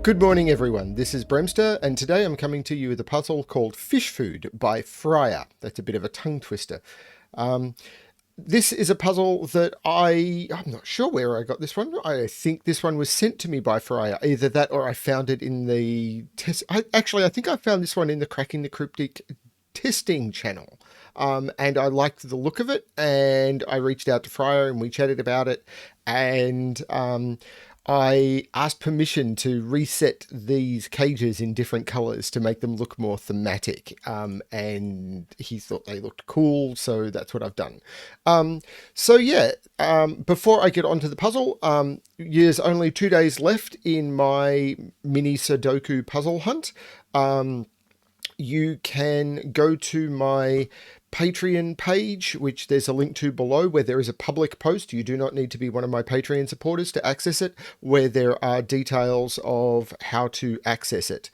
Good morning, everyone. This is Bremster, and today I'm coming to you with a puzzle called Fish Food by Fryer. That's a bit of a tongue twister. This is a puzzle that I'm not sure where I got this one. I think this one was sent to me by Fryer. Either that or I found it in the test. I think I found this one in the Cracking the Cryptic testing channel. And I liked the look of it, and I reached out to Fryer and we chatted about it. And I asked permission to reset these cages in different colors to make them look more thematic. And he thought they looked cool, so that's what I've done. Before I get onto the puzzle, there's only 2 days left in my mini Sudoku puzzle hunt. You can go to my Patreon page, which there's a link to below, where there is a public post. You do not need to be one of my Patreon supporters to access it, where there are details of how to access it.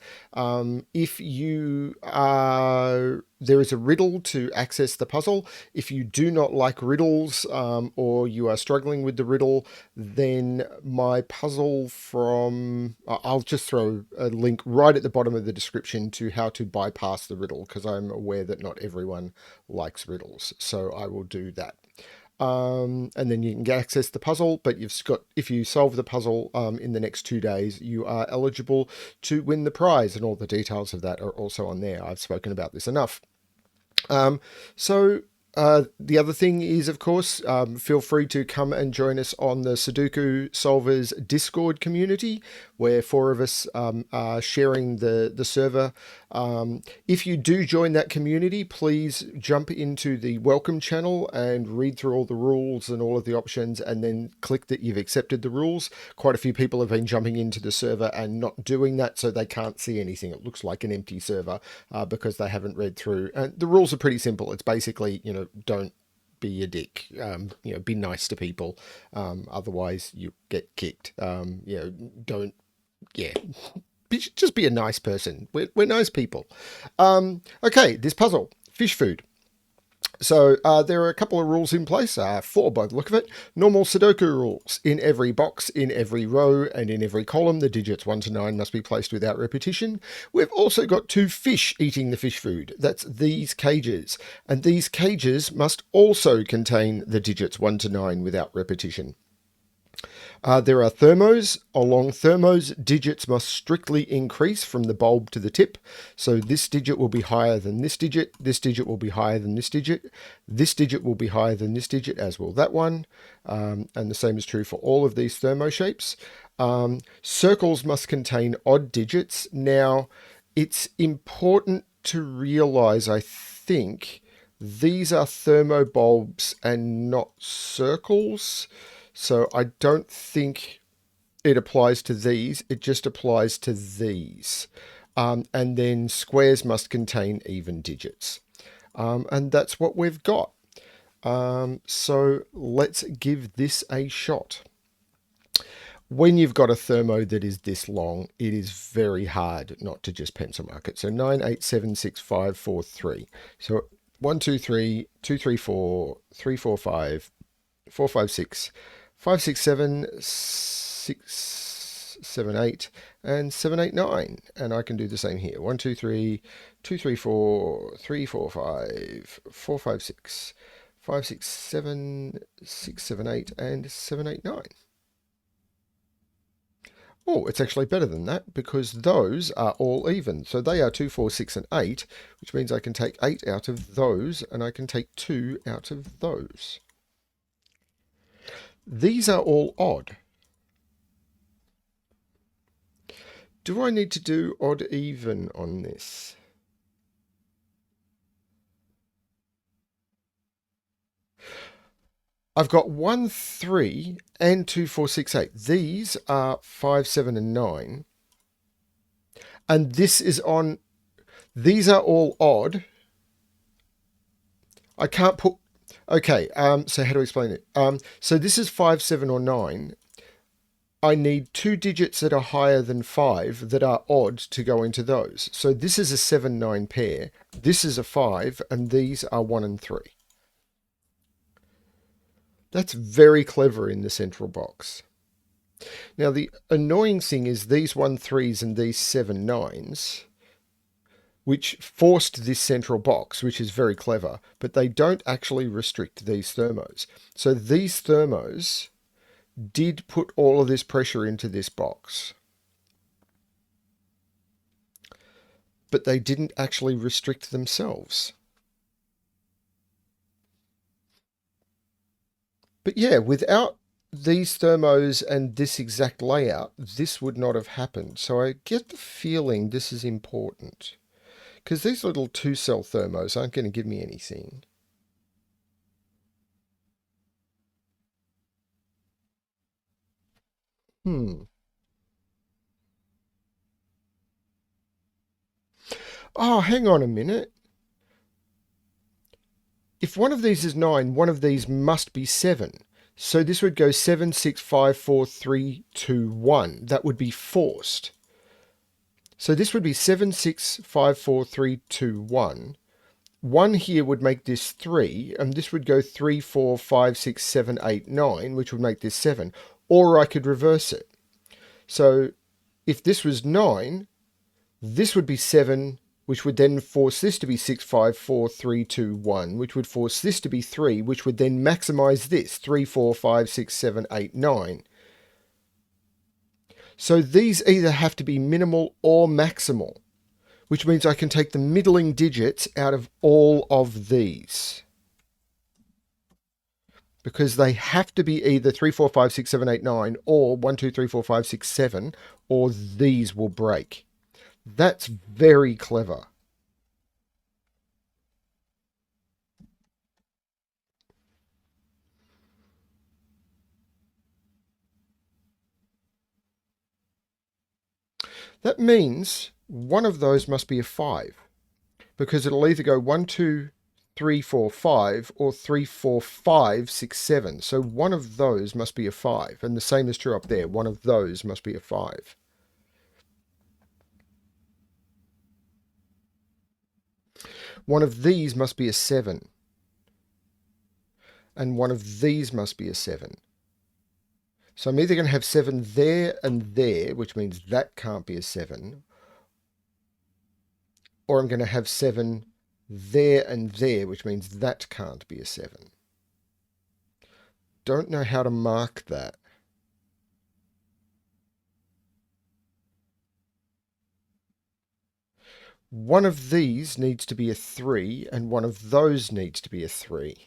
If you are, there is a riddle to access the puzzle. If you do not like riddles, or you are struggling with the riddle, then my puzzle from, I'll just throw a link right at the bottom of the description to how to bypass the riddle, because I'm aware that not everyone likes riddles, so I will do that. And then you can access the puzzle, but if you solve the puzzle in the next 2 days, you are eligible to win the prize, and all the details of that are also on there. I've spoken about this enough. The other thing is, of course, feel free to come and join us on the Sudoku Solvers Discord community, where 4 of us are sharing the server. If you do join that community, please jump into the welcome channel and read through all the rules and all of the options, and then click that you've accepted the rules. Quite a few people have been jumping into the server and not doing that, so they can't see anything. It looks like an empty server because they haven't read through. And the rules are pretty simple. It's basically, don't be a dick, be nice to people. Otherwise you get kicked. Don't, yeah, just be a nice person. We're nice people. Okay, this puzzle, fish food. So there are a couple of rules in place, 4 by the look of it. Normal Sudoku rules. In every box, in every row, and in every column, the digits 1 to 9 must be placed without repetition. We've also got 2 fish eating the fish food. That's these cages. And these cages must also contain the digits 1 to 9 without repetition. There are thermos. Along thermos, digits must strictly increase from the bulb to the tip. So this digit will be higher than this digit will be higher than this digit will be higher than this digit, as will that one. And the same is true for all of these thermo shapes. Circles must contain odd digits. Now, it's important to realize, I think, these are thermo bulbs and not circles. So I don't think it applies to these. It just applies to these. And then squares must contain even digits. And that's what we've got. So let's give this a shot. When you've got a thermo that is this long, it is very hard not to just pencil mark it. So 9, 8, 7, 6, 5, 4, 3. So 1, 2, 3, 2, 3, 4, 3, 4, 5, 4, 5, 6. 5, 6, 7, 6, 7, 8, and 7, 8, 9. And I can do the same here. 1, 2, 3, 2, 3, 4, 3, 4, 5, 4, 5, 6, 5, 6, 7, 6, 7, 8, and 7, 8, 9. Oh, it's actually better than that, because those are all even. So they are 2, 4, 6, and 8, which means I can take 8 out of those, and I can take 2 out of those. These are all odd. Do I need to do odd even on this? I've got 1, 3, and 2, 4, 6, 8. These are 5, 7, and 9. And this is on... These are all odd. I can't put... Okay, so how do I explain it? So this is 5, 7, or 9. I need 2 digits that are higher than 5 that are odd to go into those. So this is a 7, 9 pair. This is a 5, and these are 1 and 3. That's very clever in the central box. Now, the annoying thing is these 1 3s and these 7 9s, which forced this central box, which is very clever, but they don't actually restrict these thermos. So these thermos did put all of this pressure into this box, but they didn't actually restrict themselves. But yeah, without these thermos and this exact layout, this would not have happened. So I get the feeling this is important, because these little 2-cell thermos aren't going to give me anything. Hmm. Oh, hang on a minute. If one of these is 9, one of these must be 7. So this would go 7, 6, 5, 4, 3, 2, 1. That would be forced. So this would be 7, 6, 5, 4, 3, 2, 1. 1 here would make this 3, and this would go 3, 4, 5, 6, 7, 8, 9, which would make this 7. Or I could reverse it. So if this was 9, this would be 7, which would then force this to be 6, 5, 4, 3, 2, 1, which would force this to be 3, which would then maximize this 3, 4, 5, 6, 7, 8, 9. So these either have to be minimal or maximal, which means I can take the middling digits out of all of these, because they have to be either 3, 4, 5, 6, 7, 8, 9, or 1, 2, 3, 4, 5, 6, 7, or these will break. That's very clever. That means one of those must be a 5, because it'll either go 1, 2, 3, 4, 5, or 3, 4, 5, 6, 7. So one of those must be a 5. And the same is true up there. One of those must be a 5. One of these must be a 7. And one of these must be a 7. So I'm either going to have 7 there and there, which means that can't be a 7, or I'm going to have 7 there and there, which means that can't be a 7. Don't know how to mark that. One of these needs to be a 3, and one of those needs to be a 3.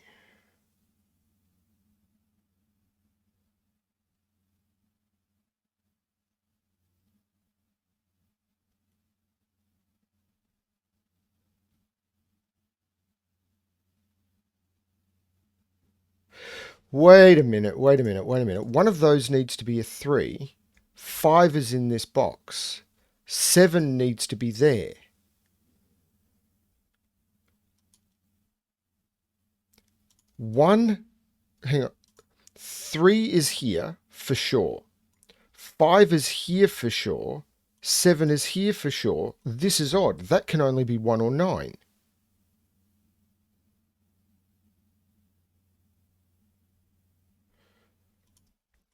Wait a minute, wait a minute, wait a minute. One of those needs to be a 3. 5 is in this box. 7 needs to be there. 1, hang on. 3 is here for sure. 5 is here for sure. 7 is here for sure. This is odd. That can only be 1 or 9.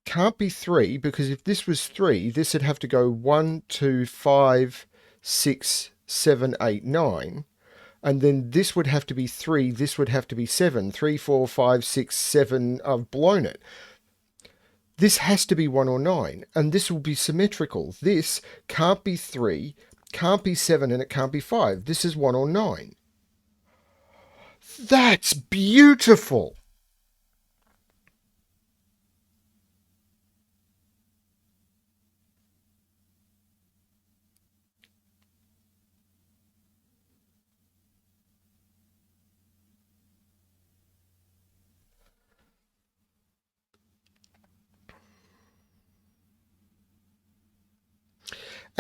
Can't be 3, because if this was 3, this would have to go 1, 2, 5, 6, 7, 8, 9. And then this would have to be 3, this would have to be 7. 3, 4, 5, 6, 7, I've blown it. This has to be 1 or 9, and this will be symmetrical. This can't be 3, can't be 7, and it can't be 5. This is 1 or 9. That's beautiful!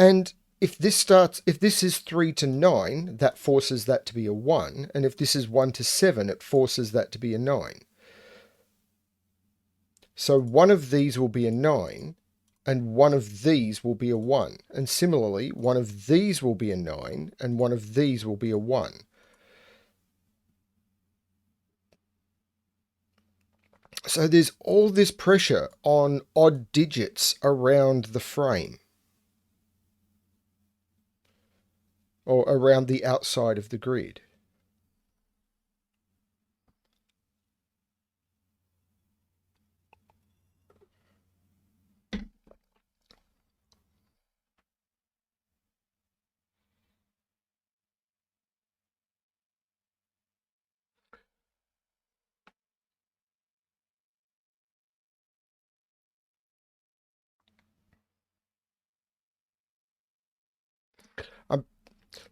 And if this is 3 to 9, that forces that to be a 1. And if this is 1 to 7, it forces that to be a 9. So one of these will be a 9, and one of these will be a 1. And similarly, one of these will be a 9, and one of these will be a 1. So there's all this pressure on odd digits around the frame or around the outside of the grid.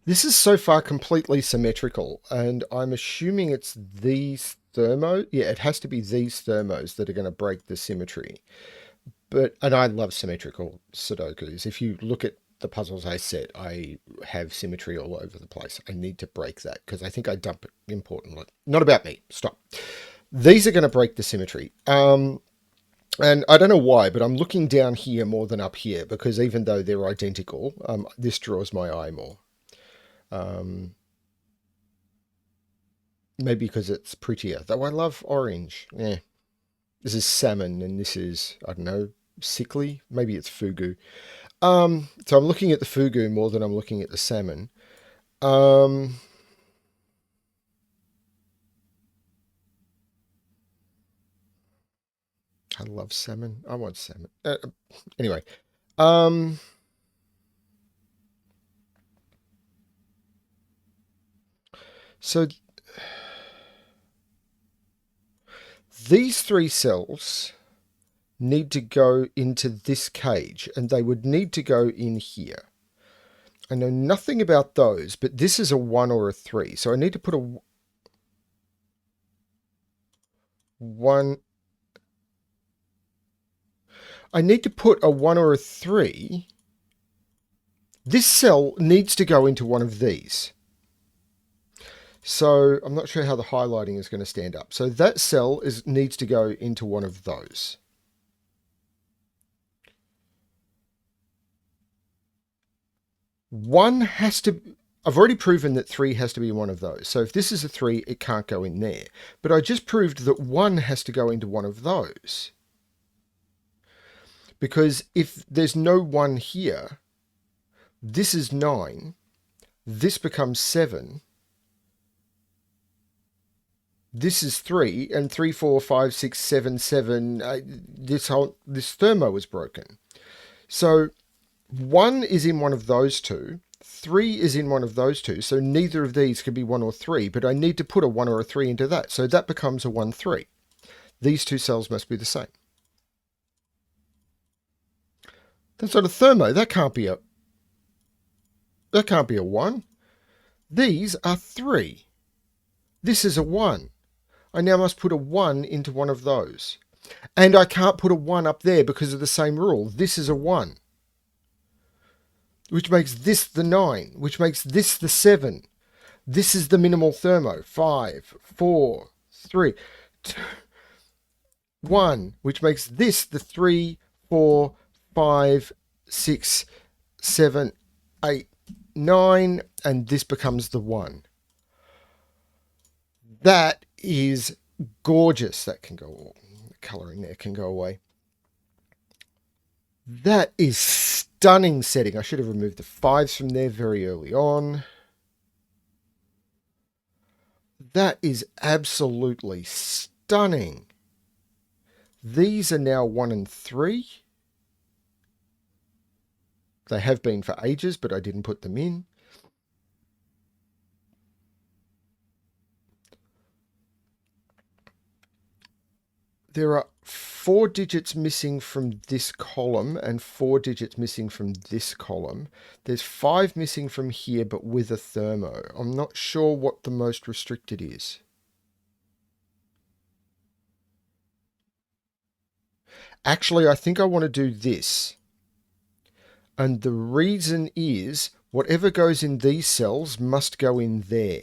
This is so far completely symmetrical, and I'm assuming it's these thermo. Yeah, it has to be these thermos that are going to break the symmetry. And I love symmetrical Sudokus. If you look at the puzzles I set, I have symmetry all over the place. I need to break that because I think I dump it importantly. Not about me. Stop. These are going to break the symmetry. And I don't know why, but I'm looking down here more than up here because even though they're identical, this draws my eye more. Maybe because it's prettier. Though I love orange. Yeah. This is salmon and this is, I don't know, sickly. Maybe it's fugu. So I'm looking at the fugu more than I'm looking at the salmon. Um, I love salmon. I want salmon. Anyway, um, so these three cells need to go into this cage, and they would need to go in here. I know nothing about those, but this is a 1 or a 3, so I need to put a 1. I need to put a 1 or a 3. This cell needs to go into one of these. So I'm not sure how the highlighting is going to stand up. So that cell needs to go into one of those. One has to... I've already proven that 3 has to be one of those. So if this is a 3, it can't go in there. But I just proved that 1 has to go into one of those. Because if there's no 1 here, this is 9, this becomes 7, this is 3, and 3, 4, 5, 6, 7, 7, this thermo is broken. So 1 is in one of those two, 3 is in one of those two, so neither of these can be 1 or 3, but I need to put a 1 or a 3 into that, so that becomes a 1, 3. These two cells must be the same. That's not a thermo. That can't be a 1. These are 3. This is a 1. I now must put a 1 into one of those. And I can't put a 1 up there because of the same rule. This is a 1. Which makes this the 9. Which makes this the 7. This is the minimal thermo. 5, 4, 3, 2, 1. Which makes this the 3, 4, 5, 6, 7, 8, 9. And this becomes the 1. That is gorgeous. That can go, the colouring there can go away. That is stunning setting. I should have removed the 5s from there very early on. That is absolutely stunning. These are now 1 and 3. They have been for ages, but I didn't put them in. There are 4 digits missing from this column and 4 digits missing from this column. There's 5 missing from here, but with a thermo. I'm not sure what the most restricted is. Actually, I think I want to do this. And the reason is whatever goes in these cells must go in there.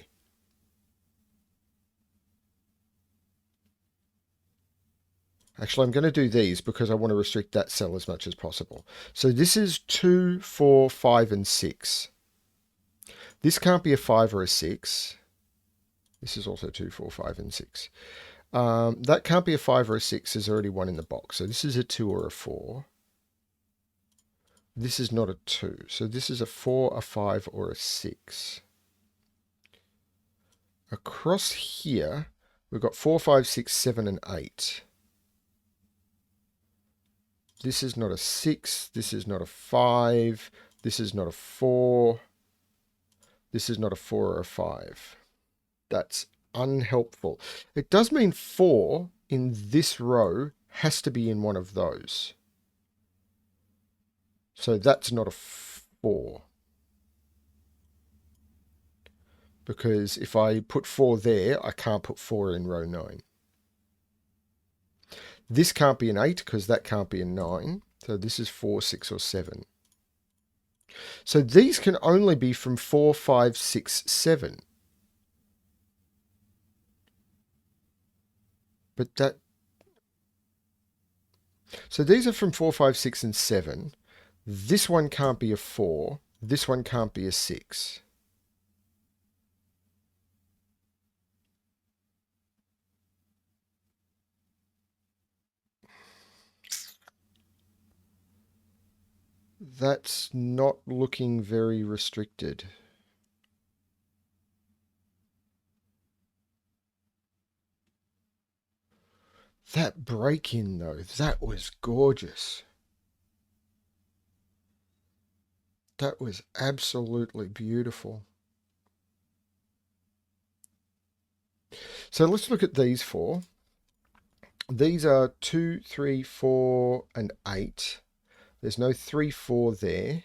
Actually, I'm going to do these because I want to restrict that cell as much as possible. So this is 2, 4, 5, and 6. This can't be a 5 or a 6. This is also 2, 4, 5, and 6. That can't be a 5 or a 6. There's already one in the box. So this is a 2 or a 4. This is not a 2. So this is a 4, a 5, or a 6. Across here, we've got 4, 5, 6, 7, and 8. This is not a 6. This is not a 5. This is not a 4. This is not a 4 or a 5. That's unhelpful. It does mean 4 in this row has to be in one of those. So that's not a 4. Because if I put 4 there, I can't put 4 in row 9. This can't be an 8 because that can't be a 9. So this is 4, 6, or 7. So these can only be from 4, 5, 6, 7. But that... So these are from 4, 5, 6, and 7. This one can't be a 4. This one can't be a 6. That's not looking very restricted. That break-in, though, that was gorgeous. That was absolutely beautiful. So let's look at these four. These are 2, 3, 4, and 8. There's no 3, 4 there.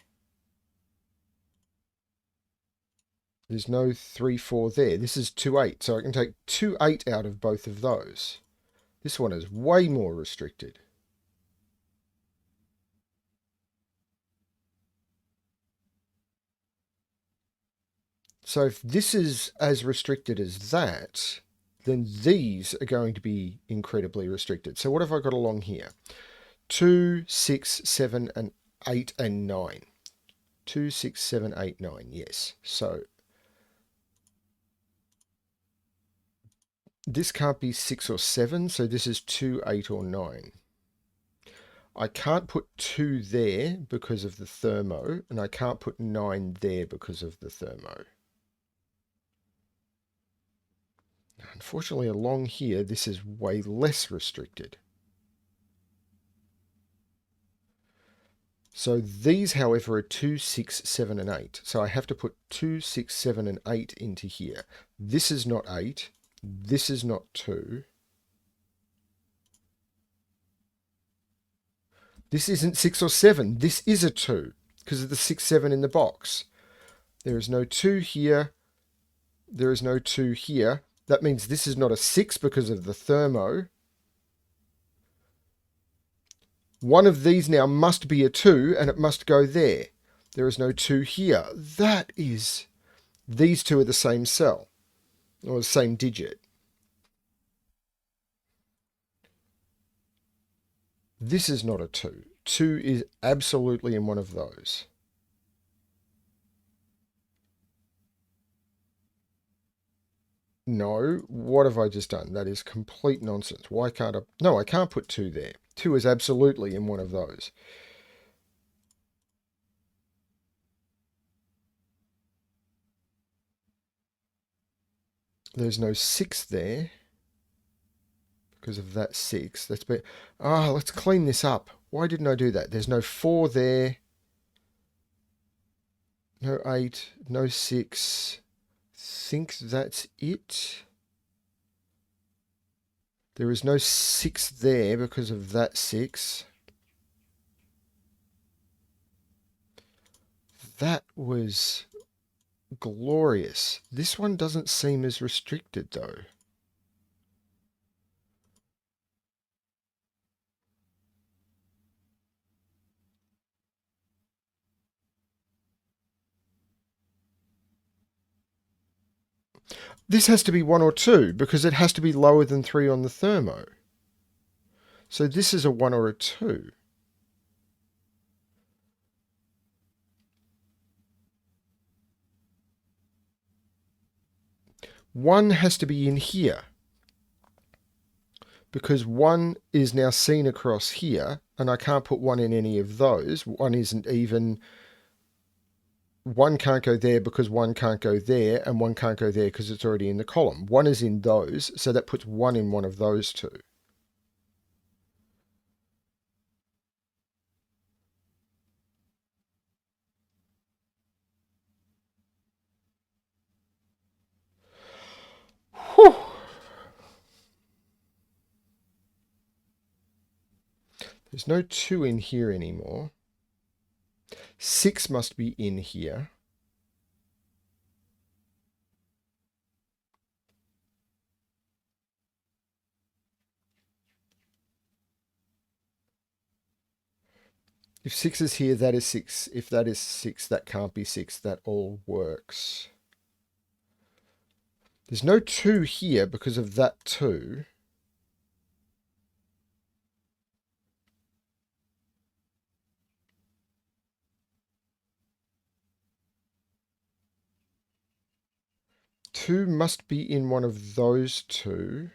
There's no 3, 4 there. This is 2, 8. So I can take 2, 8 out of both of those. This one is way more restricted. So if this is as restricted as that, then these are going to be incredibly restricted. So what have I got along here? 2, 6, 7, and 8, and 9. 2, 6, 7, 8, 9. Yes. So this can't be 6 or 7. So this is 2, 8, or 9. I can't put 2 there because of the thermo, and I can't put 9 there because of the thermo. Unfortunately, along here, this is way less restricted. So these, however, are 2, 6, 7, and 8. So I have to put 2, 6, 7, and 8 into here. This is not 8. This is not 2. This isn't 6 or 7. This is a 2 because of the 6, 7 in the box. There is no 2 here. There is no 2 here. That means this is not a 6 because of the thermo. One of these now must be a 2 and it must go there. There is no 2 here. That is... These two are the same cell or the same digit. This is not a 2. 2 is absolutely in one of those. No, what have I just done? That is complete nonsense. Why can't I... No, I can't put 2 there. 2 is absolutely in one of those. There's no 6 there because of that 6. Let's be... let's clean this up. Why didn't I do that? There's no 4 there. No 8. No 6. Think that's it. There is no 6 there because of that 6. That was glorious. This one doesn't seem as restricted though. This has to be 1 or 2 because it has to be lower than 3 on the thermo. So this is a 1 or a 2. One has to be in here. because 1 is now seen across here, and I can't put 1 in any of those. 1 isn't even... 1 can't go there because 1 can't go there, and 1 can't go there because it's already in the column. 1 is in those, so that puts 1 in one of those two. Whew. There's no 2 in here anymore. 6 must be in here. If 6 is here, that is 6. If that is 6, that can't be 6. That all works. There's no 2 here because of that 2. Two must be in one of those two.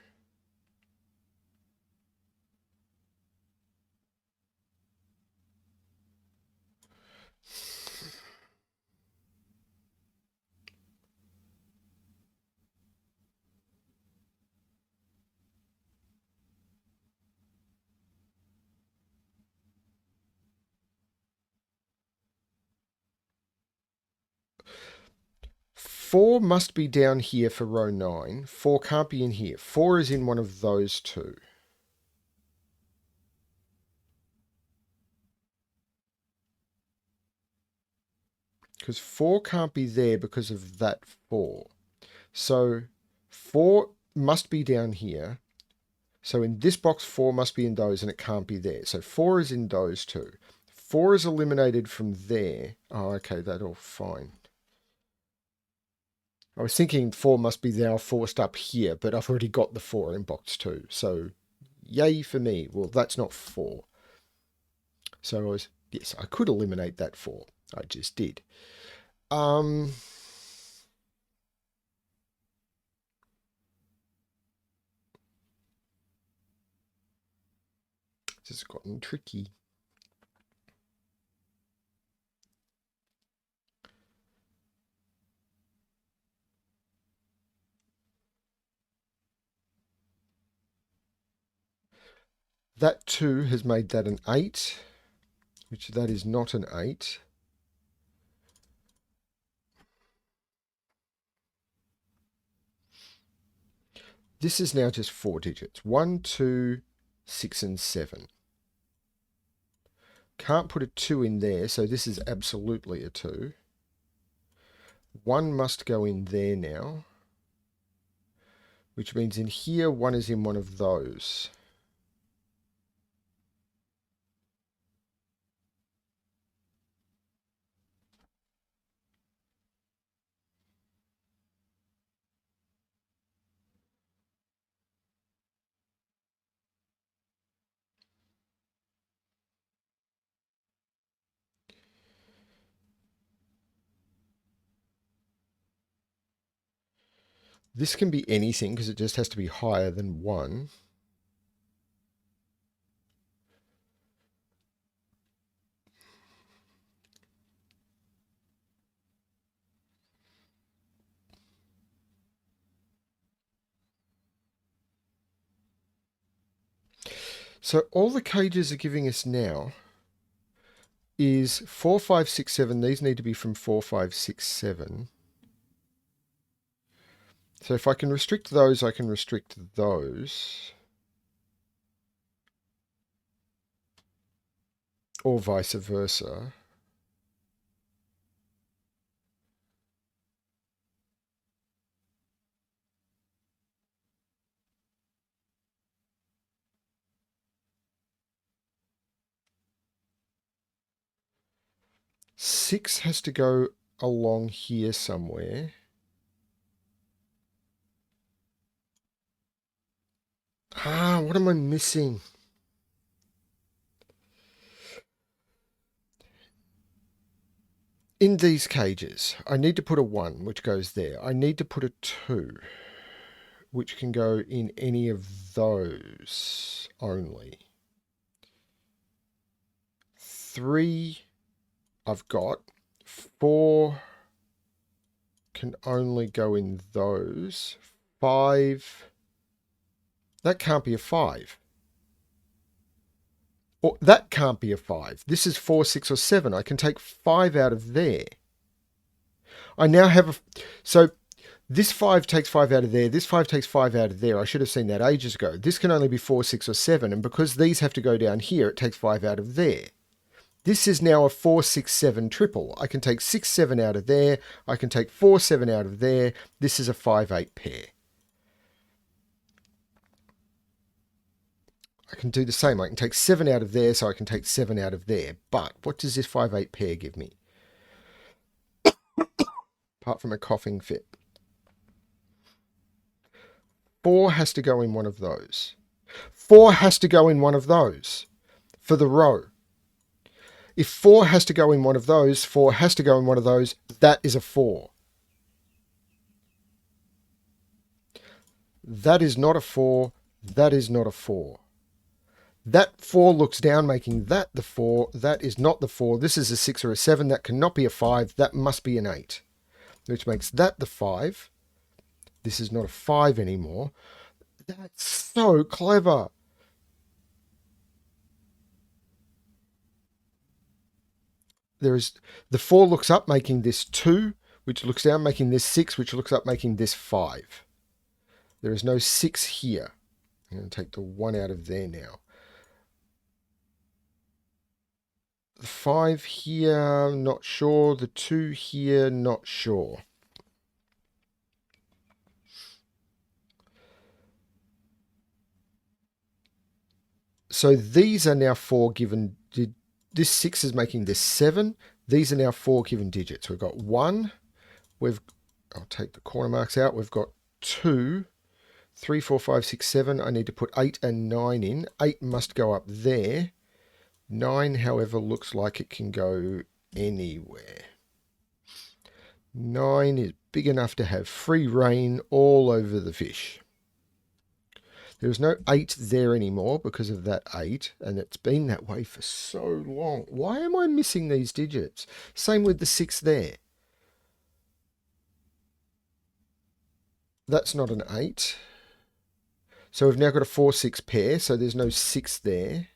Four must be down here for row 9. 4 can't be in here. 4 is in one of those two. Because 4 can't be there because of that 4. So 4 must be down here. So in this box, 4 must be in those, and it can't be there. So 4 is in those two. 4 is eliminated from there. Oh, okay, that's all fine. I was thinking 4 must be now forced up here, but I've already got the 4 in box 2. So yay for me. Well, that's not 4. So yes, I could eliminate that 4. I just did. This has gotten tricky. That 2 has made that an 8, which that is not an 8. This is now just 4 digits. 1, 2, 6, and 7. Can't put a 2 in there, so this is absolutely a 2. 1 must go in there now, which means in here 1 is in one of those. This can be anything because it just has to be higher than 1. So all the cages are giving us now is 4, 5, 6, 7. These need to be from 4, 5, 6, 7. So if I can restrict those, I can restrict those. Or vice versa. Six has to go along here somewhere. What am I missing? In these cages, I need to put a 1, which goes there. I need to put a 2, which can go in any of those only. 3 I've got. 4 can only go in those. 5, that can't be a 5. Or that can't be a 5. This is 4, 6, or 7. I can take 5 out of there. I now have a... So this 5 takes 5 out of there. This 5 takes 5 out of there. I should have seen that ages ago. This can only be 4, 6, or 7. And because these have to go down here, it takes 5 out of there. This is now a 4, 6, 7 triple. I can take 6, 7 out of there. I can take 4, 7 out of there. This is a 5, 8 pair. I can do the same. I can take 7 out of there, so I can take 7 out of there. But what does this 5, 8 pair give me? Apart from a coughing fit. 4 has to go in one of those. 4 has to go in one of those for the row. If 4 has to go in one of those, 4 has to go in one of those, that is a 4. That is not a 4. That is not a 4. That 4 looks down, making that the 4. That is not the 4. This is a 6 or a 7. That cannot be a 5. That must be an 8, which makes that the 5. This is not a 5 anymore. That's so clever. There is the 4 looks up, making this 2, which looks down, making this 6, which looks up, making this 5. There is no 6 here. I'm going to take the 1 out of there now. The 5 here, not sure. The 2 here, not sure. So these are now 4 given. This 6 is making this 7. These are now 4 given digits. We've got 1. I'll take the corner marks out. We've got 2, 3, 4, 5, 6, 7. I need to put 8 and 9 in. 8 must go up there. 9, however, looks like it can go anywhere. 9 is big enough to have free reign all over the fish. There is no 8 there anymore because of that 8, and it's been that way for so long. Why am I missing these digits? Same with the 6 there. That's not an 8. So we've now got a 4, 6 pair, so there's no 6 there.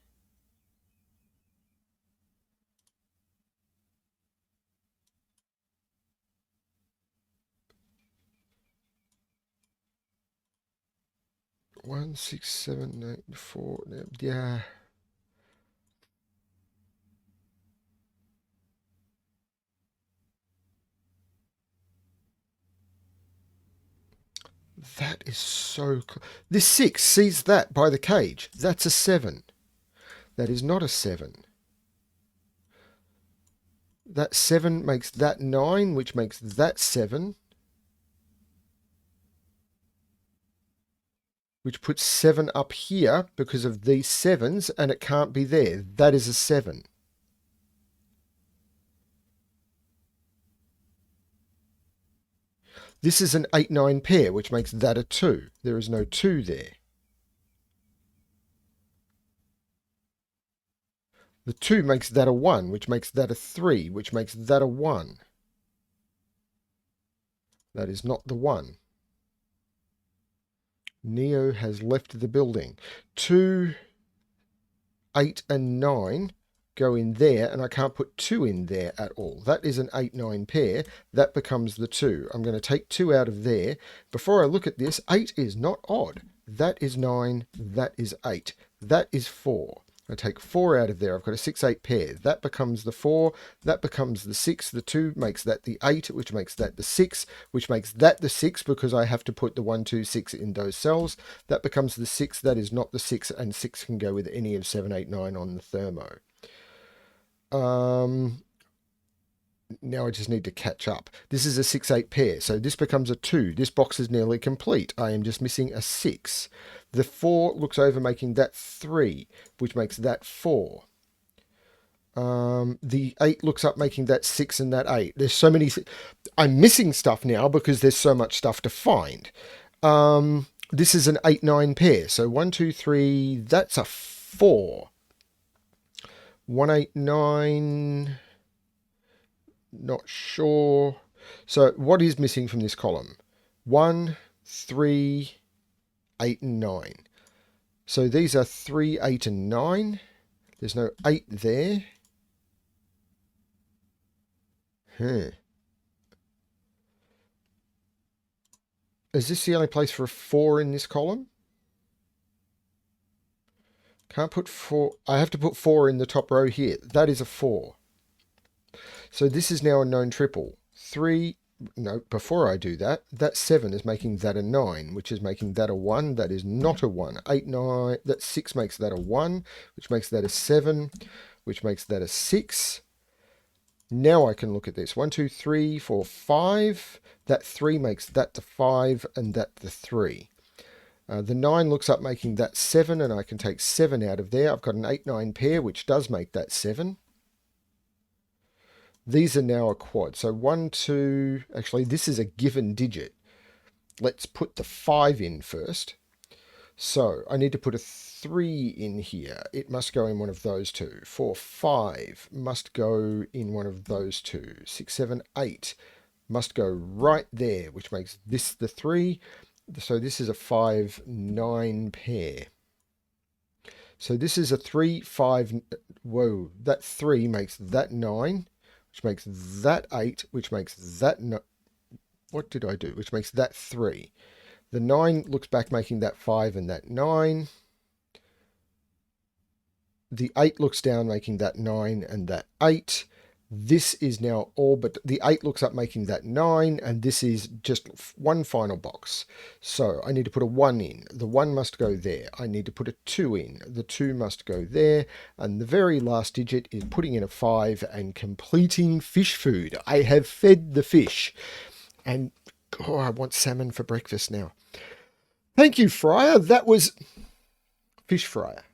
One, 6, 7, 8, 4. Yeah. That is so cool. This 6 sees that by the cage. That's a 7. That is not a 7. That 7 makes that 9, which makes that 7. Which puts 7 up here because of these 7s, and it can't be there. That is a 7. This is an 8, 9 pair, which makes that a 2. There is no 2 there. The 2 makes that a 1, which makes that a 3, which makes that a 1. That is not the 1. Neo has left the building. 2, 8, and 9 go in there, and I can't put 2 in there at all. That is an 8, 9 pair. That becomes the 2. I'm going to take 2 out of there. Before I look at this, 8 is not odd. That is 9. That is 8. That is 4. I take 4 out of there. I've got a 6, 8 pair. That becomes the 4. That becomes the 6. The 2 makes that the 8, which makes that the 6, which makes that the 6 because I have to put the 1, 2, 6 in those cells. That becomes the 6. That is not the 6, and 6 can go with any of 7, 8, 9 on the thermo. Now I just need to catch up. This is a 6, 8 pair, so this becomes a 2. This box is nearly complete. I am just missing a 6. The 4 looks over, making that 3, which makes that 4. The 8 looks up, making that 6 and that 8. There's so many... I'm missing stuff now because there's so much stuff to find. This is an 8-9 pair. So 1, 2, 3, that's a 4. 189, not sure. So what is missing from this column? 1, 3, 8, and 9. So these are 3, 8, and 9. There's no 8 there. Huh. Is this the only place for a 4 in this column? Can't put 4. I have to put 4 in the top row here. That is a 4. So this is now a known triple. 3, no, before I do that, that 7 is making that a 9, which is making that a 1. That is not a 1. 8, 9, that 6 makes that a 1, which makes that a 7, which makes that a 6. Now I can look at this. 1, 2, 3, 4, 5. That 3 makes that the 5 and that the 3. The 9 looks up making that 7, and I can take 7 out of there. I've got an 8-9 pair, which does make that 7. These are now a quad. So 1, 2, actually this is a given digit. Let's put the 5 in first. So I need to put a 3 in here. It must go in one of those two. 4, 5 must go in one of those two. 6, 7, 8 must go right there, which makes this the 3. So this is a 5, 9 pair. So this is a 3, 5, whoa, that 3 makes that 9, which makes that 8, which makes that, no, what did I do? Which makes that 3. The 9 looks back making that 5 and that 9. The 8 looks down making that 9 and that 8. This is now all but the 8 looks up making that 9, and this is just one final box. So I need to put a 1 in. The 1 must go there. I need to put a 2 in. The 2 must go there. And the very last digit is putting in a 5 and completing fish food. I have fed the fish. And oh, I want salmon for breakfast now. Thank you, Fryer. That was fish fryer.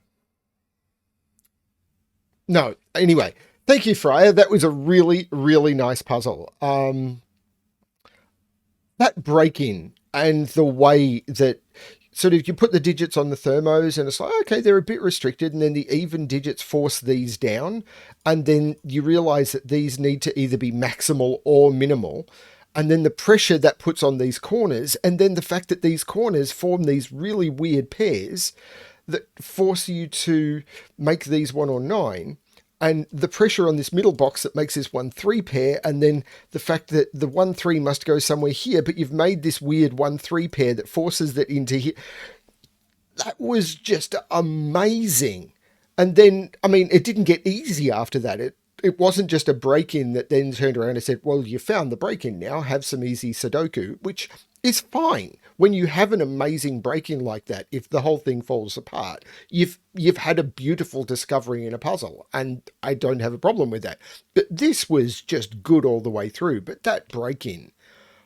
No, anyway. Thank you, Fryer. That was a really, really nice puzzle. That break-in and the way that sort of you put the digits on the thermos and it's like, okay, they're a bit restricted, and then the even digits force these down, and then you realize that these need to either be maximal or minimal, and then the pressure that puts on these corners, and then the fact that these corners form these really weird pairs that force you to make these 1 or 9, and the pressure on this middle box that makes this 1-3 pair, and then the fact that the 1-3 must go somewhere here, but you've made this weird 1-3 pair that forces that into here. That was just amazing. And then, I mean, it didn't get easy after that. It wasn't just a break-in that then turned around and said, well, you found the break-in now, have some easy Sudoku, which is fine. When you have an amazing break-in like that, if the whole thing falls apart, you've had a beautiful discovery in a puzzle, and I don't have a problem with that. But this was just good all the way through. But that break-in,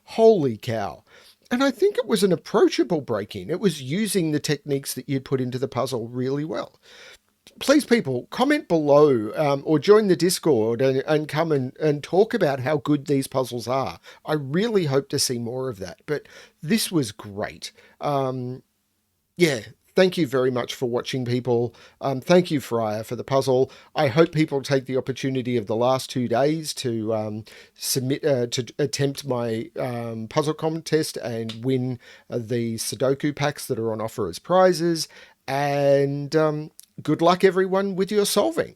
holy cow. And I think it was an approachable break-in. It was using the techniques that you'd put into the puzzle really well. Please, people, comment below or join the Discord and come and talk about how good these puzzles are. I really hope to see more of that. But this was great. Yeah, thank you very much for watching, people. Thank you, Fryer, for the puzzle. I hope people take the opportunity of the last 2 days to submit, to attempt my puzzle contest and win the Sudoku packs that are on offer as prizes. And good luck, everyone, with your solving.